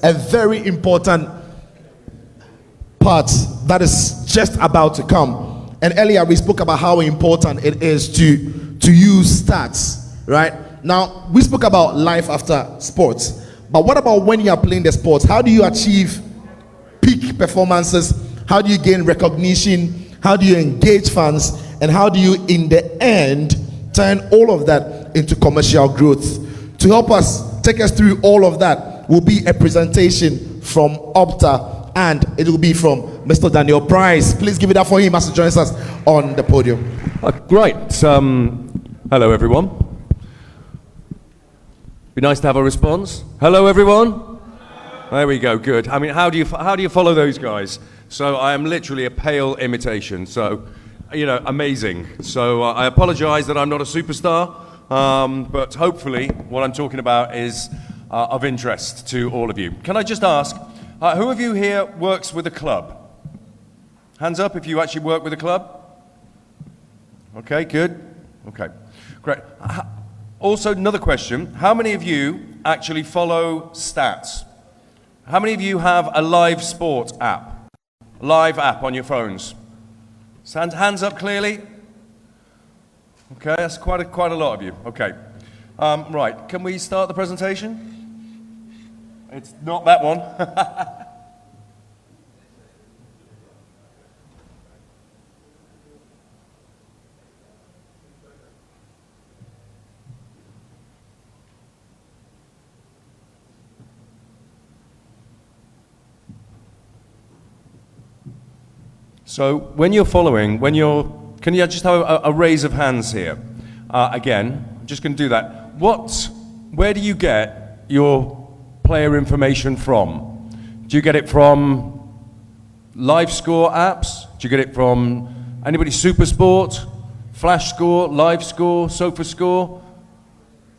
a very important part that is just about to come. And earlier we spoke about how important it is to use stats, right? Now, we spoke about life after sports, but what about when you are playing the sports? How do you achieve peak performances? How do you gain recognition? How do you engage fans? And how do you, in the end, turn all of that into commercial growth? To help us, take us through all of that, will be a presentation from Opta, and it will be from Mr. Daniel Price. Please give it up for him as he joins us on the podium. Great. Hello, everyone. Be nice to have a response. Hello, everyone. There we go. Good. I mean, how do you follow those guys? So I am literally a pale imitation. So, you know, amazing. So I apologize that I'm not a superstar, but hopefully what I'm talking about is of interest to all of you. Can I just ask, who of you here works with a club? Hands up if you actually work with a club. Okay, good. Okay, great. Also, another question. How many of you actually follow stats? How many of you have a live sport app? Live app on your phones? Hands up clearly. Okay, that's quite a lot of you. Okay. Right, can we start the presentation? It's not that one. So when you're following, can you just have a raise of hands here? Again, I'm just going to do that. Where do you get your player information from? Do you get it from live score apps? Do you get it from anybody SuperSport, Flash Score, Live Score, Sofa Score?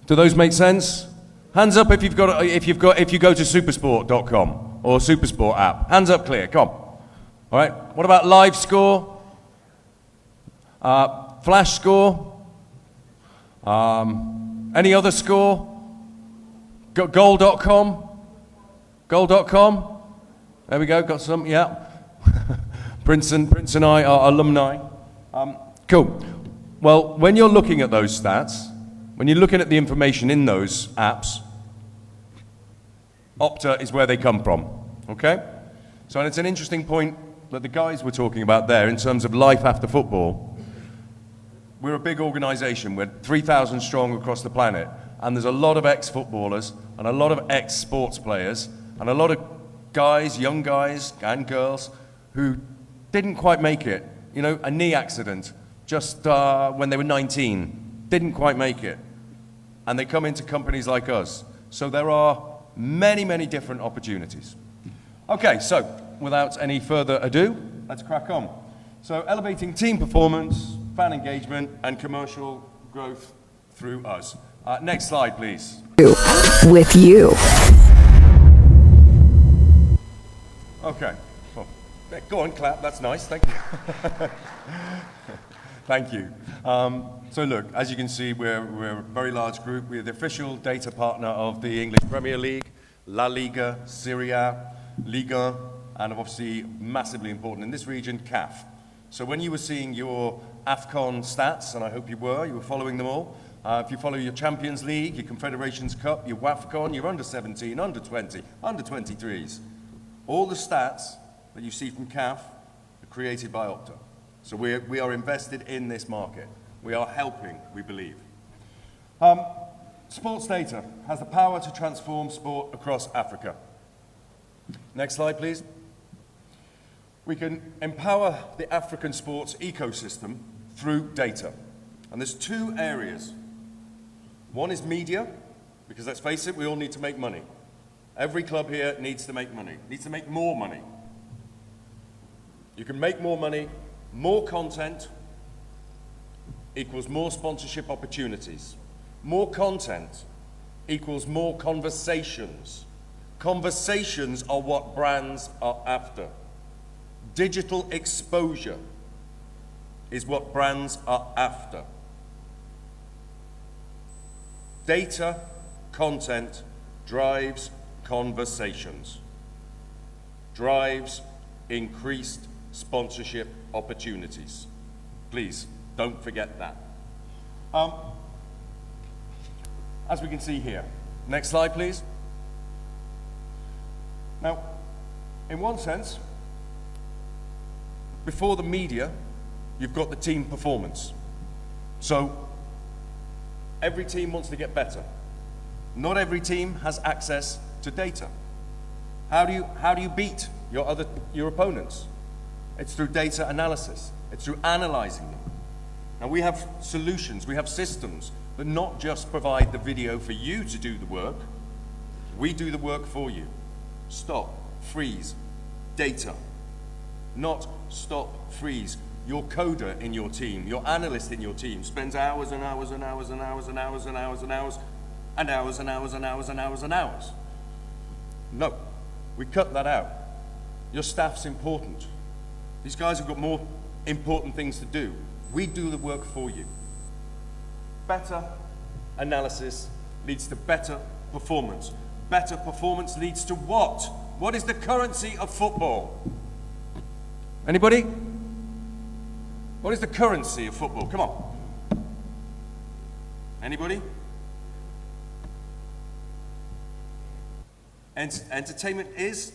Do those make sense? Hands up if you go to supersport.com or SuperSport app. Hands up clear, come on. All right, what about Live Score? Flash Score? Any other score? Goal.com? Goal.com? There we go, got some, yeah. Prince and I are alumni. Cool. Well, when you're looking at those stats, when you're looking at the information in those apps, Opta is where they come from, okay? So and it's an interesting point that the guys were talking about there in terms of life after football. We're a big organization. We're 3,000 strong across the planet, and there's a lot of ex-footballers and a lot of ex-sports players and a lot of guys, young guys and girls who didn't quite make it. You know, a knee accident just when they were 19, didn't quite make it. And they come into companies like us. So there are many, many different opportunities. Okay, so without any further ado, let's crack on. So elevating team performance, fan engagement, and commercial growth through us. Next slide, please. With you. Okay. Oh, go on, clap. That's nice. Thank you. Thank you. So look, as you can see, we're a very large group. We're the official data partner of the English Premier League, La Liga, Serie A, Liga, and obviously massively important in this region, CAF. So when you were seeing your AFCON stats, and I hope you were following them all, if you follow your Champions League, your Confederations Cup, your WAFCON, your under-17, under-20, under-23s, all the stats that you see from CAF are created by Opta. So we are invested in this market. We are helping, we believe. Sports data has the power to transform sport across Africa. Next slide, please. We can empower the African sports ecosystem through data. And there's two areas. One is media, because let's face it, we all need to make money. Every club here needs to make money, needs to make more money. You can make more money, more content equals more sponsorship opportunities. More content equals more conversations. Conversations are what brands are after. Digital exposure is what brands are after. Data, content drives conversations. Drives increased sponsorship opportunities. Please, don't forget that. As we can see here. Next slide, please. Now, in one sense, before the media, you've got the team performance. So, every team wants to get better. Not every team has access to data. How do you beat your opponents? It's through data analysis. It's through analyzing them. Now we have solutions, we have systems that not just provide the video for you to do the work, we do the work for you. Stop, freeze, data. Not stop, freeze. Your coder in your team, your analyst in your team spends hours and hours and hours and hours and hours and hours and hours and hours and hours and hours and hours and hours. No, we cut that out. Your staff's important. These guys have got more important things to do. We do the work for you. Better analysis leads to better performance. Better performance leads to what? What is the currency of football? Anybody? What is the currency of football? Come on. Anybody? Entertainment is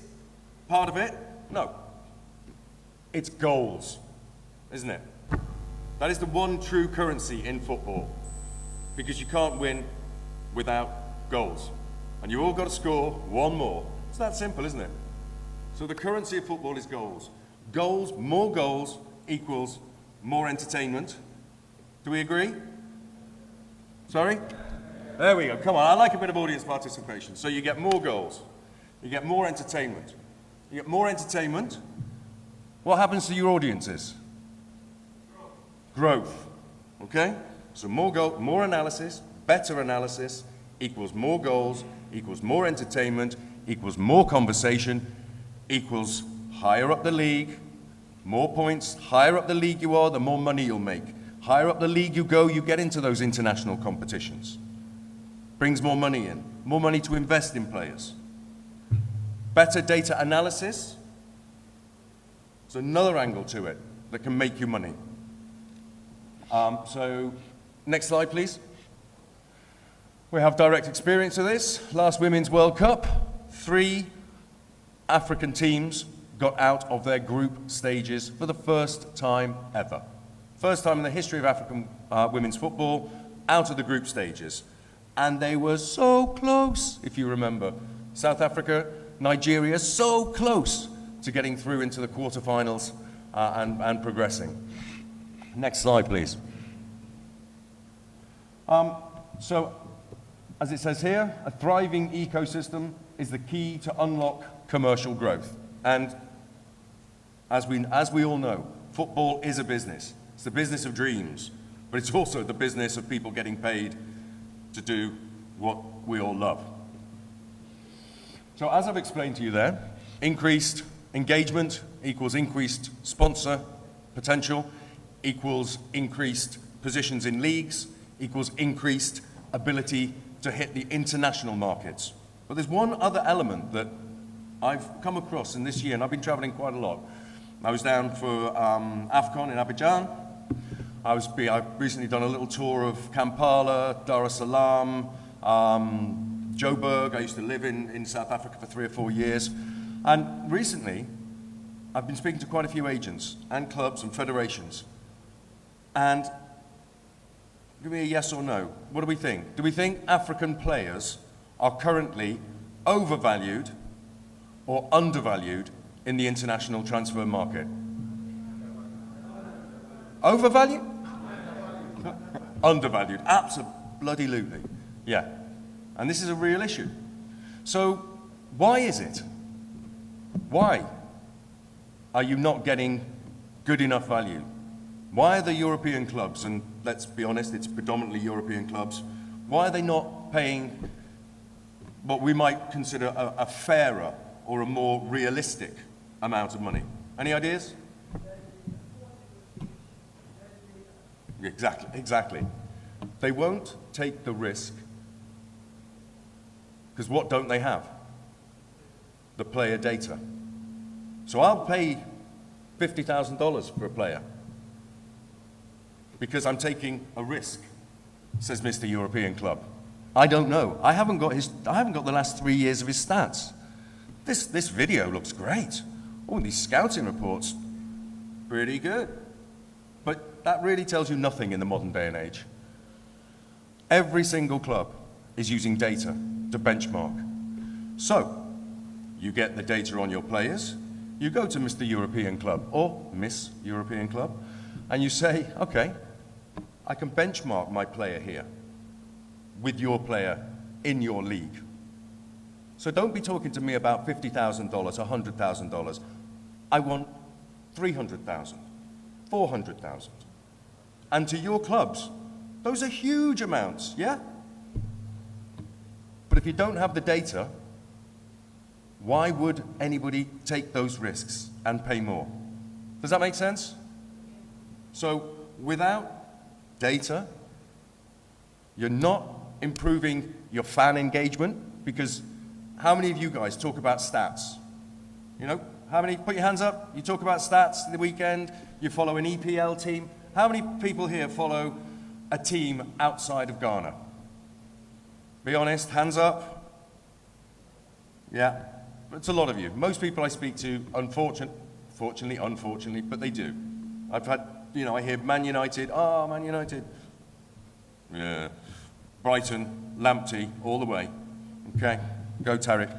part of it? No. It's goals, isn't it? That is the one true currency in football, because you can't win without goals. And you've all got to score one more. It's that simple, isn't it? So the currency of football is goals. More goals equals more entertainment. Do we agree? Sorry? There we go, come on, I like a bit of audience participation. So you get more goals, you get more entertainment. You get more entertainment, what happens to your audiences? Growth, okay? So more analysis, better analysis, equals more goals, equals more entertainment, equals more conversation, equals higher up the league, more points, higher up the league you are, the more money you'll make. Higher up the league you go, you get into those international competitions. Brings more money in, more money to invest in players. Better data analysis, there's another angle to it that can make you money. So, next slide, please. We have direct experience of this. Last Women's World Cup, 3 African teams got out of their group stages for the first time ever. First time in the history of African women's football, out of the group stages. And they were so close, if you remember. South Africa, Nigeria, so close to getting through into the quarterfinals and progressing. Next slide, please. So, as it says here, a thriving ecosystem is the key to unlock commercial growth. And as we all know, football is a business. It's the business of dreams, but it's also the business of people getting paid to do what we all love. So as I've explained to you there, increased engagement equals increased sponsor potential, equals increased positions in leagues, equals increased ability to hit the international markets. But there's one other element that I've come across in this year, and I've been traveling quite a lot. I was down for AFCON in Abidjan. I've recently done a little tour of Kampala, Dar es Salaam, Joburg. I used to live in South Africa for 3 or 4 years. And recently, I've been speaking to quite a few agents and clubs and federations. And give me a yes or no. What do we think? Do we think African players are currently overvalued or undervalued in the international transfer market? Overvalued? Undervalued, absolutely. Yeah. And this is a real issue. So why is it? Why are you not getting good enough value? Why are the European clubs, and let's be honest, it's predominantly European clubs, why are they not paying what we might consider a fairer or a more realistic amount of money? Any ideas? Exactly. They won't take the risk, because what don't they have? the player data. So I'll pay $50,000 for a player because I'm taking a risk, says Mr. European Club. I don't know. I haven't got the last 3 years of his stats. This video looks great. Oh, these scouting reports, pretty good. But that really tells you nothing in the modern day and age. Every single club is using data to benchmark. So, you get the data on your players, you go to Mr. European Club or Miss European Club, and you say, okay, I can benchmark my player here with your player in your league. So don't be talking to me about $50,000, $100,000. I want $300,000, $400,000. And to your clubs, those are huge amounts, yeah? But if you don't have the data, why would anybody take those risks and pay more? Does that make sense? So without data, you're not improving your fan engagement, because how many of you guys talk about stats? You know, how many, put your hands up, you talk about stats the weekend, you follow an EPL team. How many people here follow a team outside of Ghana? Be honest, hands up. Yeah, it's a lot of you. Most people I speak to, unfortunately, but they do. I've had, you know, I hear Man United, Man United. Yeah, Brighton, Lamptey, all the way. Okay, go Tarek.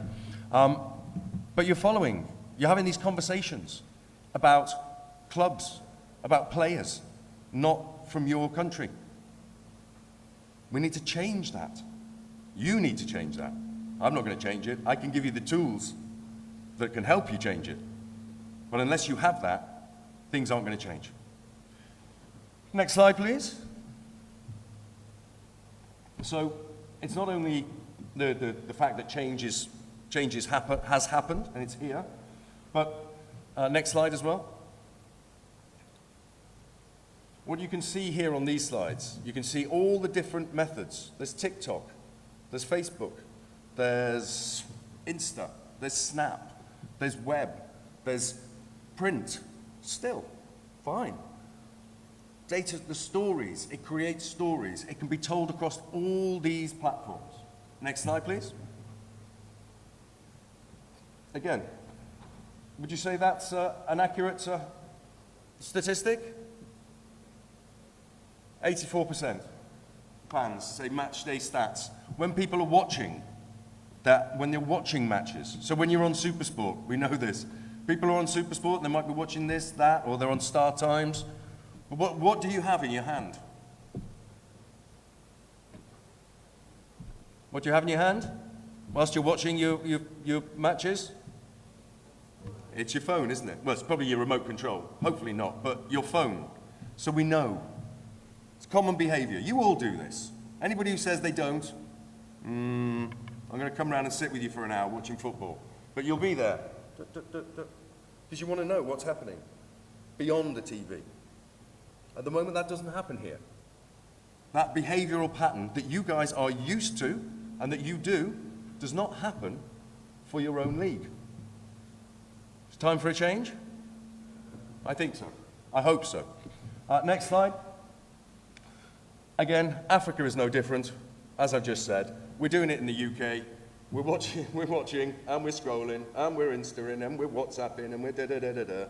But you're having these conversations about clubs, about players, not from your country. We need to change that. You need to change that. I'm not going to change it. I can give you the tools that can help you change it. But unless you have that, things aren't going to change. Next slide, please. So it's not only the fact that changes has happened, and it's here, but next slide as well. What you can see here on these slides, you can see all the different methods. There's TikTok, there's Facebook, there's Insta, there's Snap, there's web, there's print, still, fine. Data, the stories, it creates stories. It can be told across all these platforms. Next slide, please. Again, would you say that's an accurate statistic? 84% fans say match day stats. When people are watching, when they're watching matches. So when you're on SuperSport, we know this. People are on SuperSport, they might be watching this, that, or they're on Star Times. What do you have in your hand? What do you have in your hand whilst you're watching your matches? It's your phone, isn't it? Well, it's probably your remote control. Hopefully not, but your phone. So we know. It's common behavior. You all do this. Anybody who says they don't, I'm going to come around and sit with you for an hour watching football. But you'll be there. Because you want to know what's happening beyond the TV. At the moment, that doesn't happen here. That behavioral pattern that you guys are used to and that you do does not happen for your own league. It's time for a change? I think so. I hope so. Next slide. Again, Africa is no different, as I've just said. We're doing it in the UK. We're watching, and we're scrolling, and we're Instaing, and we're WhatsApping, and we're da-da-da-da-da.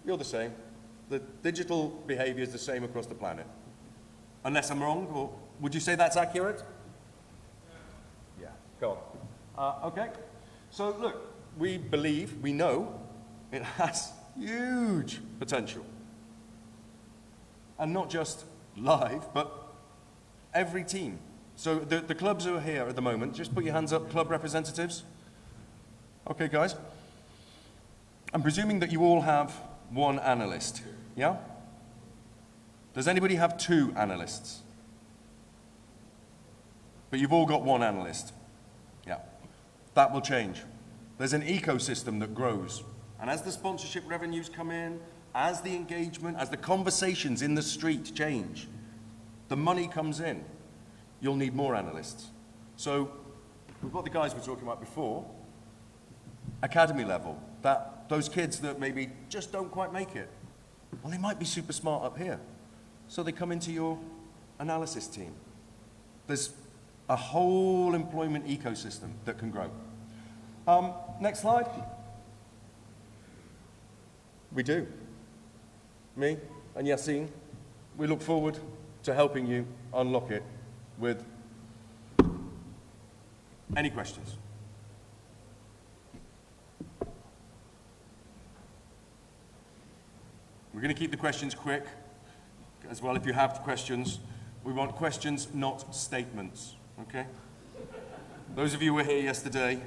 You're the same. The digital behavior is the same across the planet. Unless I'm wrong, or would you say that's accurate? Yeah, go on. Okay, so look, we know it has huge potential. And not just live, but every team. So the clubs who are here at the moment, just put your hands up, club representatives. Okay, guys. I'm presuming that you all have one analyst, yeah? Does anybody have two analysts? But you've all got one analyst. Yeah. That will change. There's an ecosystem that grows. And as the sponsorship revenues come in, as the engagement, as the conversations in the street change, the money comes in, you'll need more analysts. So we've got the guys we were talking about before. academy level, that those kids that maybe just don't quite make it, well, they might be super smart up here. So they come into your analysis team. There's a whole employment ecosystem that can grow. Next slide. We do. Me and Yassine, we look forward to helping you unlock it with any questions. We're going to keep the questions quick as well. If you have questions, we want questions, not statements, okay? Those of you who were here yesterday,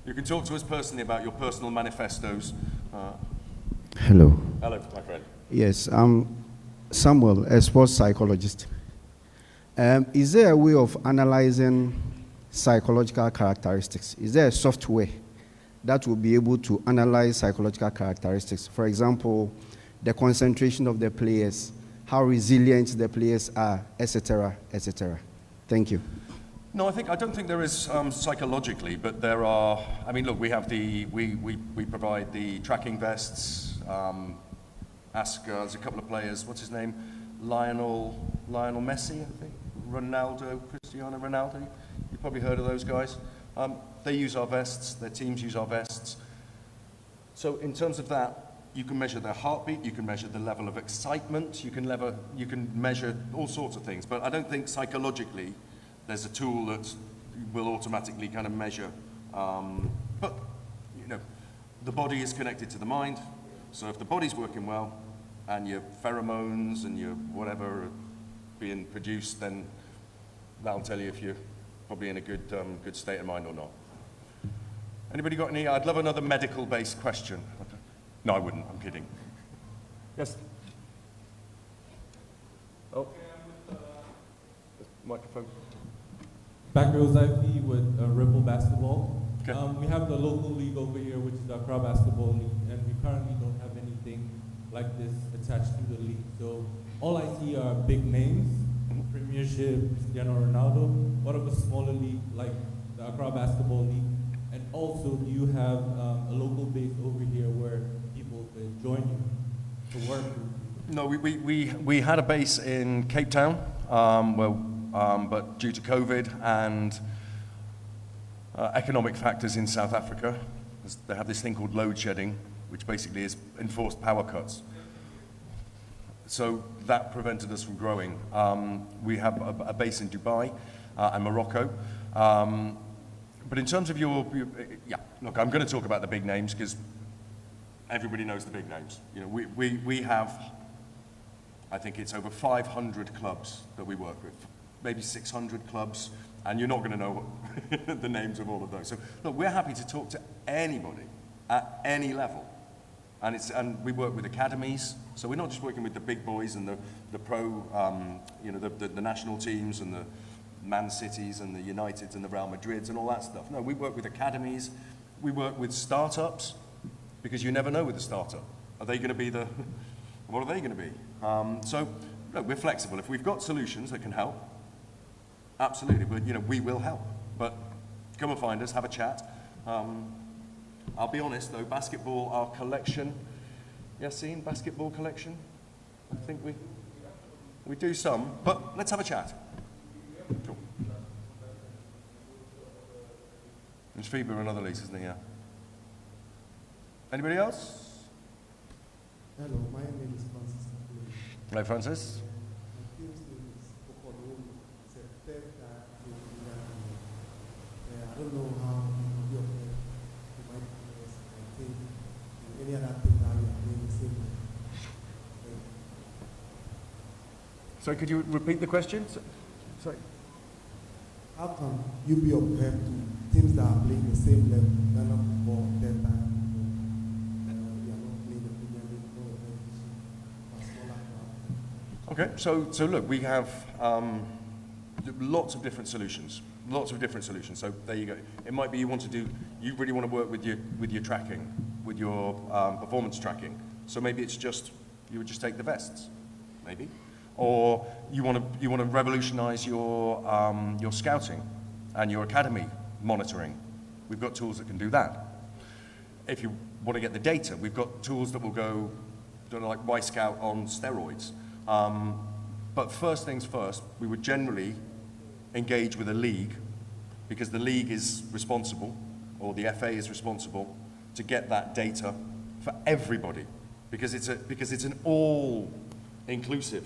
you can talk to us personally about your personal manifestos. Hello. Hello, my friend. Yes, I'm Samuel, a sports psychologist. Is there a way of analyzing psychological characteristics? Is there a software that will be able to analyze psychological characteristics? For example, the concentration of the players, how resilient the players are, etc., etc. Thank you. No, I don't think there is psychologically, but there are. I mean, look, we have we provide the tracking vests. There's a couple of players. What's his name? Lionel Messi, I think. Cristiano Ronaldo. You've probably heard of those guys. They use our vests. Their teams use our vests. So in terms of that, you can measure their heartbeat. You can measure the level of excitement. You can measure all sorts of things. But I don't think psychologically there's a tool that will automatically kind of measure. But you know, the body is connected to the mind. So if the body's working well, and your pheromones and your whatever are being produced, then that'll tell you if you're probably in a good state of mind or not. Anybody got any? I'd love another medical-based question. No, I wouldn't. I'm kidding. Yes. Oh. Microphone. Background IP with Ripple Basketball. Okay. We have the local league over here, which is the Accra Basketball League, and we currently don't have anything like this attached to the league. So all I see are big names, Premiership, Cristiano Ronaldo. What of a smaller league like the Accra Basketball League? And also, do you have a local base over here where people could join you to work with you? No, we had a base in Cape Town, but due to COVID and economic factors in South Africa, they have this thing called load shedding, which basically is enforced power cuts. So that prevented us from growing. We have a base in Dubai and Morocco. But in terms of yeah, look, I'm going to talk about the big names because everybody knows the big names. You know, we have, I think it's over 500 clubs that we work with, maybe 600 clubs, and you're not going to know the names of all of those. So look, we're happy to talk to anybody at any level. And we work with academies, so we're not just working with the big boys and the pro, the national teams and the Man Cities and the Uniteds and the Real Madrids and all that stuff. No, we work with academies, we work with startups, because you never know with a startup. Are they going to be what are they going to be? So, look, we're flexible. If we've got solutions that can help, absolutely, we will help. But come and find us, have a chat. I'll be honest though, basketball, our collection, Yassine, basketball collection, I think we do some, but let's have a chat. Cool. There's FIBA and other leagues, isn't there? Yeah. Anybody else? Hello, my name is Francis. Hello, Francis. My team's name is Popolo. It's a third I don't know how many of them you might I think any other thing that we are doing the same. Sorry, could you repeat the question? Sorry. How can you be of help to teams that are playing the same level, Ghana football, third time? We are not playing the Premier League, no smaller crowd. Okay, so look, we have lots of different solutions. So there you go. It might be you really want to work with your tracking, with your performance tracking. So maybe it's just you would just take the vests, maybe. Or you want to revolutionize your scouting and your academy monitoring. we've got tools that can do that. If you want to get the data, we've got tools that will go, like Y-Scout on steroids. But first things first, we would generally engage with a league, because the league is responsible, or the FA is responsible, to get that data for everybody, because it's an all-inclusive.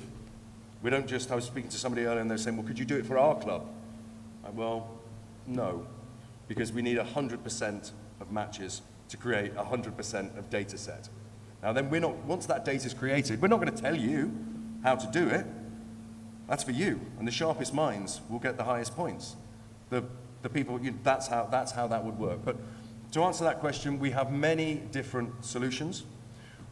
We don't just, I was speaking to somebody earlier and they're saying, well, could you do it for our club? Well, no, because we need 100% of matches to create 100% of data set. Now then, once that data is created, we're not going to tell you how to do it. That's for you, and the sharpest minds will get the highest points. The people, that's how that would work. But to answer that question, we have many different solutions.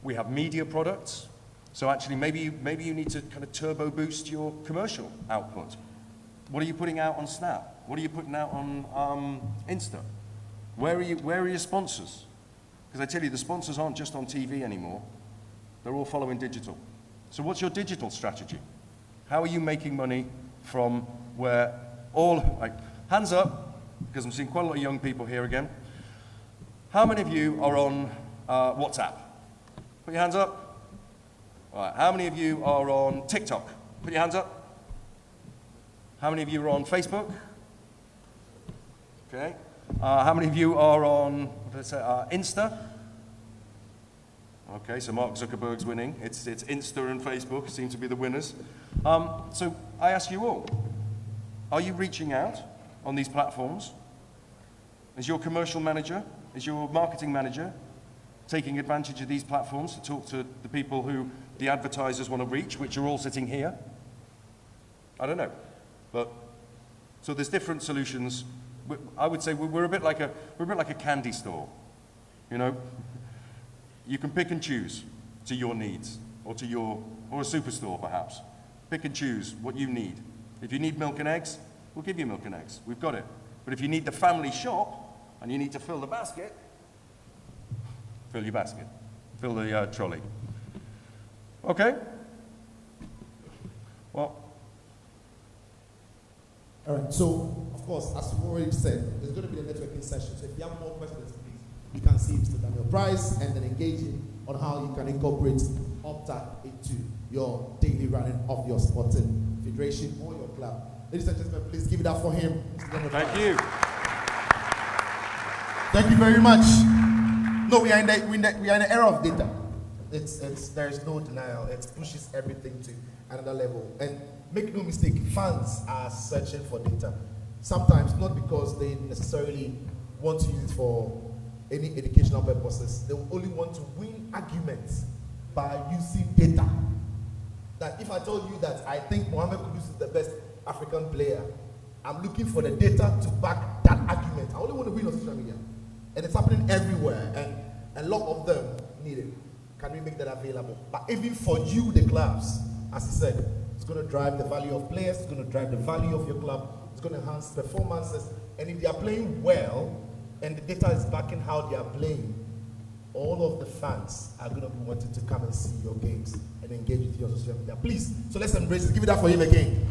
We have media products. So actually, maybe you need to kind of turbo boost your commercial output. What are you putting out on Snap? What are you putting out on Insta? Where are your sponsors? Because I tell you, the sponsors aren't just on TV anymore. They're all following digital. So what's your digital strategy? How are you making money from where hands up, because I'm seeing quite a lot of young people here again. How many of you are on WhatsApp? Put your hands up. All right. How many of you are on TikTok? Put your hands up. How many of you are on Facebook? Okay. How many of you are on Insta? Okay, so Mark Zuckerberg's winning. It's Insta and Facebook seem to be the winners. So I ask you all, are you reaching out on these platforms? Is your commercial manager, is your marketing manager taking advantage of these platforms to talk to the people who the advertisers want to reach, which are all sitting here? I don't know. But so there's different solutions. I would say we're a bit like a candy store. You know, you can pick and choose to your needs, or a superstore perhaps. Pick and choose what you need. If you need milk and eggs, we'll give you milk and eggs. We've got it. But if you need the family shop and you need to fill the basket, fill your basket, fill the trolley. Okay. Well. All right, so, of course, as we've already said, there's going to be a networking session. So if you have more questions, please, you can see Mr. Daniel Price and then engaging on how you can incorporate Opta into your daily running of your sporting federation or your club. Ladies and gentlemen, please give it up for him, Mr. Daniel Price. Thank you. Thank you very much. No, we are in the era of data. There is no denial. It pushes everything to another level. And make no mistake, fans are searching for data. Sometimes not because they necessarily want to use it for any educational purposes. They will only want to win arguments by using data. That if I told you that I think Mohamed Kudus is the best African player, I'm looking for the data to back that argument. I only want to win on social media. And it's happening everywhere, and a lot of them need it. Can we make that available? But even for you, the clubs, as he said, it's going to drive the value of players, it's going to drive the value of your club, it's going to enhance performances, and if they are playing well, and the data is backing how they are playing, all of the fans are going to be wanting to come and see your games and engage with you on social media. Please, so let's embrace it. Give it up for him again.